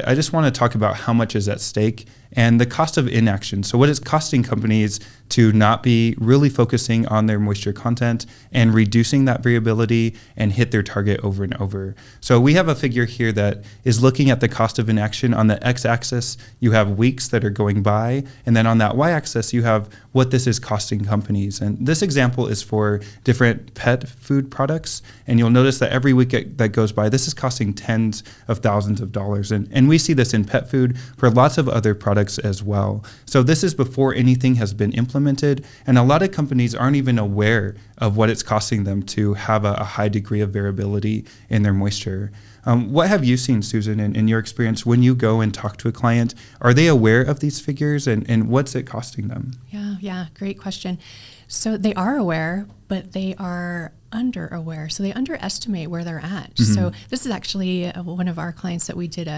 I just want to talk about how much is at stake and the cost of inaction. So what it's costing companies to not be really focusing on their moisture content and reducing that variability and hit their target over and over. So we have a figure here that is looking at the cost of inaction. On the x-axis, you have weeks that are going by, and then on that y-axis, you have what this is costing companies. And this example is for different pet food products, and you'll notice that every week that goes by, this is costing tens of thousands of dollars. And we see this in pet food for lots of other products as well. So this is before anything has been implemented, and a lot of companies aren't even aware of what it's costing them to have a high degree of variability in their moisture. What have you seen, Susan, in your experience when you go and talk to a client? Are they aware of these figures, and what's it costing them? Yeah, great question. So they are aware, but they are under aware. So they underestimate where they're at. Mm-hmm. So this is actually one of our clients that we did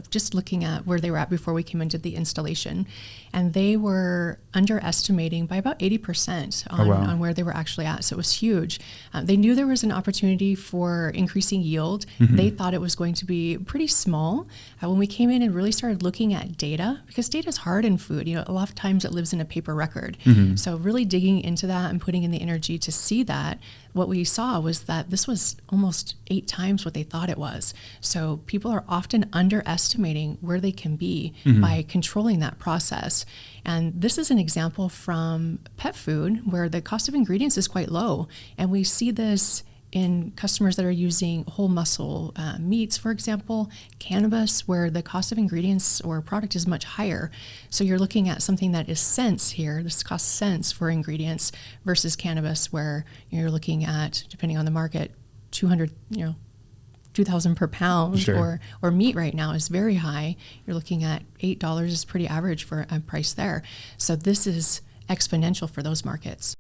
just looking at where they were at before we came into the installation. And they were underestimating by about 80% on where they were actually at. So it was huge. They knew there was an opportunity for increasing yield. Mm-hmm. They thought it was going to be pretty small. When we came in and really started looking at data, because data is hard in food, a lot of times it lives in a paper record. Mm-hmm. So really digging into that and putting in the energy to see that, what we saw was that this was almost 8 times what they thought it was. So people are often underestimating where they can be mm-hmm. by controlling that process. And this is an example from pet food where the cost of ingredients is quite low. And we see this in customers that are using whole muscle meats, for example, cannabis, where the cost of ingredients or product is much higher. So you're looking at something that is cents here. This costs cents for ingredients versus cannabis, where you're looking at, depending on the market, 2,000 per pound. Sure. Or meat right now is very high. You're looking at $8 is pretty average for a price there. So this is exponential for those markets.